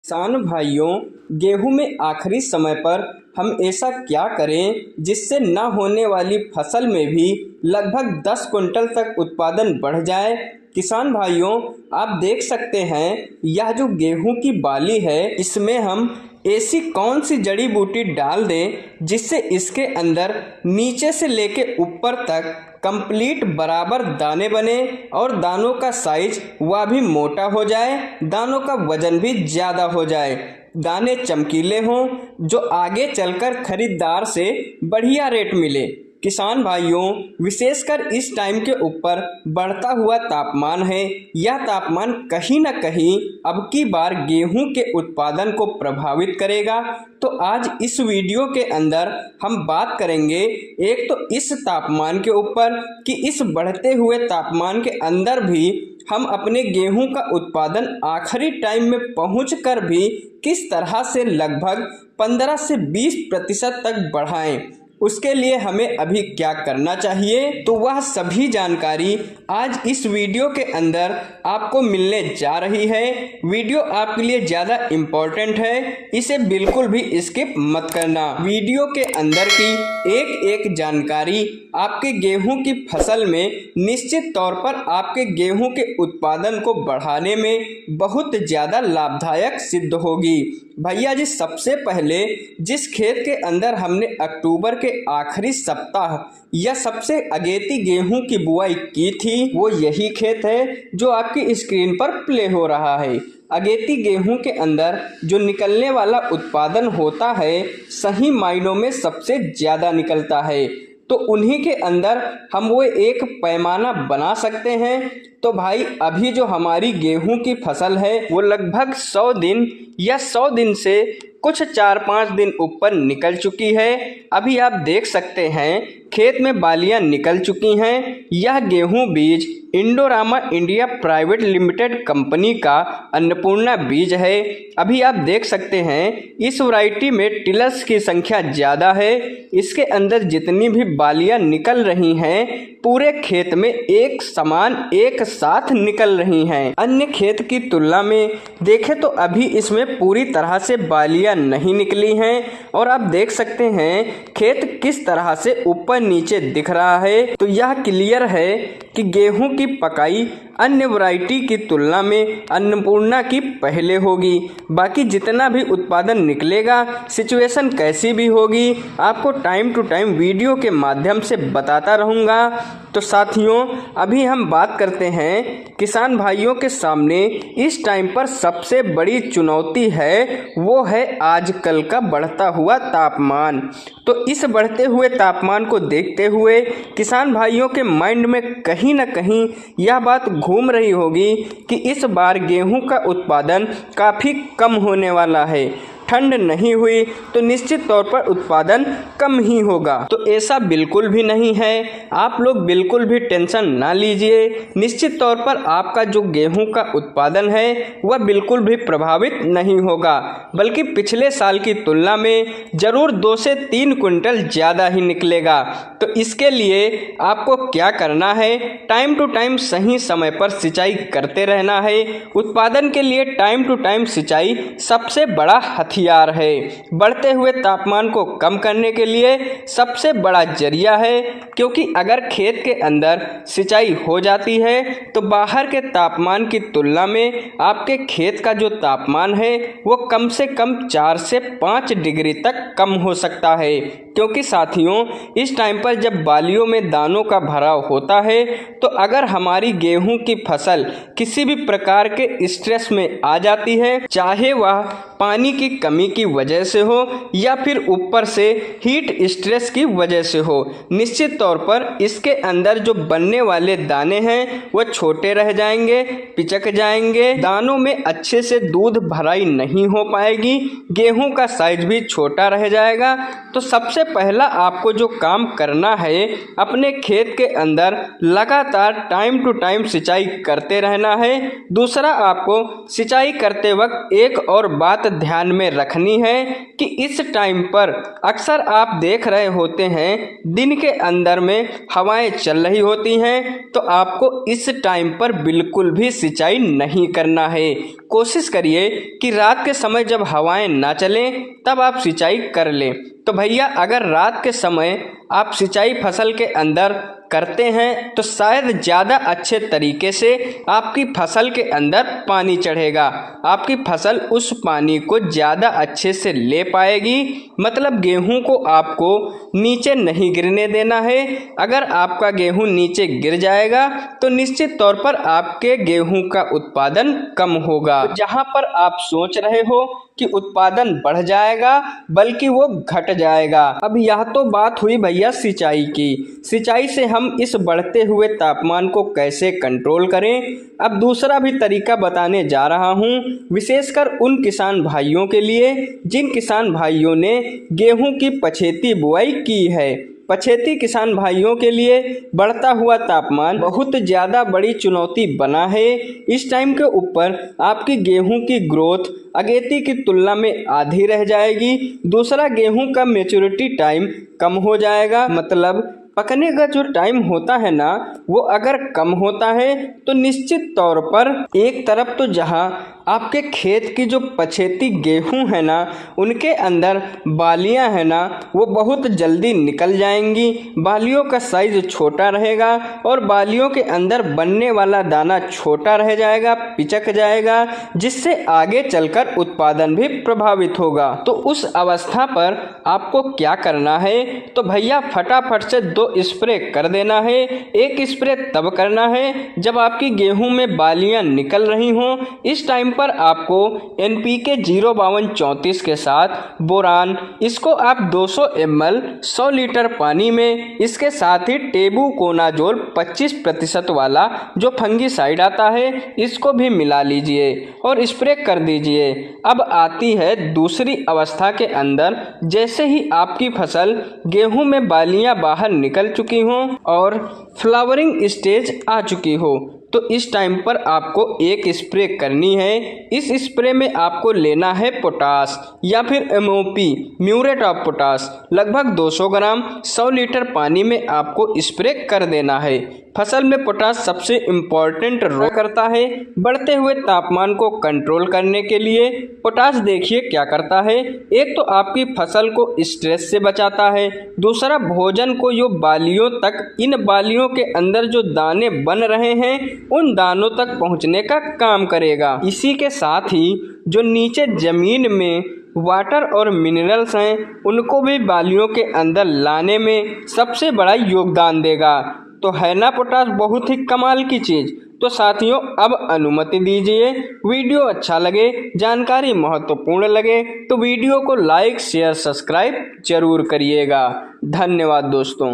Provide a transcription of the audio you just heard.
किसान भाइयों, गेहूं में आखिरी समय पर हम ऐसा क्या करें जिससे न होने वाली फसल में भी लगभग 10 क्विंटल तक उत्पादन बढ़ जाए। किसान भाइयों, आप देख सकते हैं यह जो गेहूं की बाली है, इसमें हम ऐसी कौन सी जड़ी बूटी डाल दें जिससे इसके अंदर नीचे से लेके ऊपर तक कंप्लीट बराबर दाने बने और दानों का साइज वह भी मोटा हो जाए, दानों का वजन भी ज़्यादा हो जाए, दाने चमकीले हों जो आगे चलकर खरीदार से बढ़िया रेट मिले। किसान भाइयों, विशेषकर इस टाइम के ऊपर बढ़ता हुआ तापमान है, यह तापमान कहीं न कहीं अब की बार गेहूं के उत्पादन को प्रभावित करेगा। तो आज इस वीडियो के अंदर हम बात करेंगे एक तो इस तापमान के ऊपर कि इस बढ़ते हुए तापमान के अंदर भी हम अपने गेहूं का उत्पादन आखिरी टाइम में पहुंचकर भी किस तरह से लगभग 15 से 20% तक बढ़ाएं। उसके लिए हमें अभी क्या करना चाहिए, तो वह सभी जानकारी आज इस वीडियो के अंदर आपको मिलने जा रही है। वीडियो आपके लिए ज़्यादा इम्पोर्टेंट है, इसे बिल्कुल भी स्किप मत करना। वीडियो के अंदर की एक एक जानकारी आपके गेहूं की फसल में निश्चित तौर पर आपके गेहूं के उत्पादन को बढ़ाने में बहुत ज़्यादा लाभदायक सिद्ध होगी। भैया जी, सबसे पहले जिस खेत के अंदर हमने अक्टूबर के आखिरी सप्ताह या सबसे अगेती गेहूं की बुआई की थी, वो यही खेत है जो आपकी स्क्रीन पर प्ले हो रहा है। अगेती गेहूं के अंदर जो निकलने वाला उत्पादन होता है, सही मायनों में सबसे ज़्यादा निकलता है, तो उन्हीं के अंदर हम वो एक पैमाना बना सकते हैं। तो भाई, अभी जो हमारी गेहूं की फसल है वो लगभग 100 दिन या 100 दिन से कुछ 4-5 दिन ऊपर निकल चुकी है। अभी आप देख सकते हैं खेत में बालियां निकल चुकी हैं। यह गेहूं बीज Indorama India private limited company का अन्नपूर्णा बीज है। अभी आप देख सकते हैं इस वैरायटी में टिलर्स की संख्या ज़्यादा है। इसके अंदर जितनी भी बालियां निकल रही हैं पूरे खेत में एक समान एक साथ निकल रही हैं। अन्य खेत की तुलना में देखें तो अभी इसमें पूरी तरह से बालियां नहीं निकली हैं और आप देख सकते हैं खेत किस तरह से ऊपर नीचे दिख रहा है। तो यह क्लियर है कि गेहूं की पकाई अन्य वैरायटी की तुलना में अन्नपूर्णा की पहले होगी। बाकी जितना भी उत्पादन निकलेगा, सिचुएशन कैसी भी होगी, आपको टाइम टू टाइम वीडियो के माध्यम से बताता रहूँगा। तो साथियों, अभी हम बात करते हैं किसान भाइयों के सामने इस टाइम पर सबसे बड़ी चुनौती है, वो है आजकल का बढ़ता हुआ तापमान। तो इस बढ़ते हुए तापमान को देखते हुए किसान भाइयों के माइंड में कहीं ना कहीं यह बात घूम रही होगी कि इस बार गेहूं का उत्पादन काफ़ी कम होने वाला है। ठंड नहीं हुई तो निश्चित तौर पर उत्पादन कम ही होगा। तो ऐसा बिल्कुल भी नहीं है, आप लोग बिल्कुल भी टेंशन ना लीजिए। निश्चित तौर पर आपका जो गेहूं का उत्पादन है वह बिल्कुल भी प्रभावित नहीं होगा, बल्कि पिछले साल की तुलना में ज़रूर 2 से 3 क्विंटल ज़्यादा ही निकलेगा। तो इसके लिए आपको क्या करना है, टाइम टू टाइम सही समय पर सिंचाई करते रहना है। उत्पादन के लिए टाइम टू टाइम सिंचाई सबसे बड़ा हथियार है। बढ़ते हुए तापमान को कम करने के लिए सबसे बड़ा जरिया है, क्योंकि अगर खेत के अंदर सिंचाई हो जाती है तो बाहर के तापमान की तुलना में आपके खेत का जो तापमान है वो कम से कम 4 से 5 डिग्री तक कम हो सकता है। क्योंकि साथियों, इस टाइम पर जब बालियों में दानों का भराव होता है तो अगर हमारी गेहूं की फसल किसी भी प्रकार के स्ट्रेस में आ जाती है, चाहे वह पानी की कमी की वजह से हो या फिर ऊपर से हीट स्ट्रेस की वजह से हो, निश्चित तौर पर इसके अंदर जो बनने वाले दाने हैं वो छोटे रह जाएंगे, पिचक जाएंगे, दानों में अच्छे से दूध भराई नहीं हो पाएगी, गेहूं का साइज भी छोटा रह जाएगा। तो सबसे पहला आपको जो काम करना है, अपने खेत के अंदर लगातार टाइम टू टाइम सिंचाई करते रहना है। दूसरा, आपको सिंचाई करते वक्त एक और बात ध्यान में रखनी है कि इस टाइम पर अक्सर आप देख रहे होते हैं दिन के अंदर में हवाएं चल रही होती हैं, तो आपको इस टाइम पर बिल्कुल भी सिंचाई नहीं करना है। कोशिश करिए कि रात के समय जब हवाएं ना चलें तब आप सिंचाई कर लें। तो भैया अगर रात के समय आप सिंचाई फसल के अंदर करते हैं तो शायद ज़्यादा अच्छे तरीके से आपकी फसल के अंदर पानी चढ़ेगा, आपकी फसल उस पानी को ज़्यादा अच्छे से ले पाएगी। मतलब गेहूं को आपको नीचे नहीं गिरने देना है। अगर आपका गेहूं नीचे गिर जाएगा तो निश्चित तौर पर आपके गेहूं का उत्पादन कम होगा। जहां पर आप सोच रहे हो कि उत्पादन बढ़ जाएगा बल्कि वो घट जाएगा। अब यह तो बात हुई भैया सिंचाई की। सिंचाई से हम इस बढ़ते हुए तापमान को कैसे कंट्रोल करें, अब दूसरा भी तरीका बताने जा रहा हूं, विशेषकर उन किसान भाइयों के लिए जिन किसान भाइयों ने गेहूं की पछेती बुआई की है। पछेती किसान भाइयों के लिए बढ़ता हुआ तापमान बहुत ज़्यादा बड़ी चुनौती बना है। इस टाइम के ऊपर आपकी गेहूं की ग्रोथ अगेती की तुलना में आधी रह जाएगी। दूसरा, गेहूं का मैच्योरिटी टाइम कम हो जाएगा। मतलब पकने का जो टाइम होता है ना, वो अगर कम होता है तो निश्चित तौर पर एक तरफ तो जहां आपके खेत की जो पछेती गेहूं है ना, उनके अंदर बालियां है ना, वो बहुत जल्दी निकल जाएंगी। बालियों का साइज छोटा रहेगा और बालियों के अंदर बनने वाला दाना छोटा रह जाएगा, पिचक जाएगा, जिससे आगे चलकर उत्पादन भी प्रभावित होगा। तो उस अवस्था पर आपको क्या करना है, तो भैया फटाफट से 2 स्प्रे कर देना है। एक स्प्रे तब करना है जब आपकी गेहूं में बालियां निकल रही हों। इस टाइम पर आपको NPK 05234 के साथ बोरान, इसको आप 200 ml 100 लीटर पानी में, इसके साथ ही टेबुकोनाजोल 25% वाला जो फंगीसाइड आता है, इसको भी मिला लीजिए और स्प्रे कर दीजिए। अब आती है दूसरी अवस्था के अंदर, जैसे ही आपकी फसल गेहूं में बालियां बाहर निकल चुकी हों और फ्लावरिंग स्टेज आ चुकी हो, तो इस टाइम पर आपको एक स्प्रे करनी है। इस स्प्रे में आपको लेना है पोटास या फिर MOP, म्यूरेट ऑफ पोटास, लगभग 200 ग्राम 100 लीटर पानी में आपको स्प्रे कर देना है। फसल में पोटास सबसे इम्पॉर्टेंट रोल करता है बढ़ते हुए तापमान को कंट्रोल करने के लिए। पोटास देखिए क्या करता है, एक तो आपकी फसल को स्ट्रेस से बचाता है, दूसरा भोजन को जो बालियों तक, इन बालियों के अंदर जो दाने बन रहे हैं उन दानों तक पहुंचने का काम करेगा। इसी के साथ ही जो नीचे ज़मीन में वाटर और मिनरल्स हैं उनको भी बालियों के अंदर लाने में सबसे बड़ा योगदान देगा। तो है ना पोटास बहुत ही कमाल की चीज़। तो साथियों अब अनुमति दीजिए, वीडियो अच्छा लगे, जानकारी महत्वपूर्ण लगे तो वीडियो को लाइक शेयर सब्सक्राइब जरूर करिएगा। धन्यवाद दोस्तों।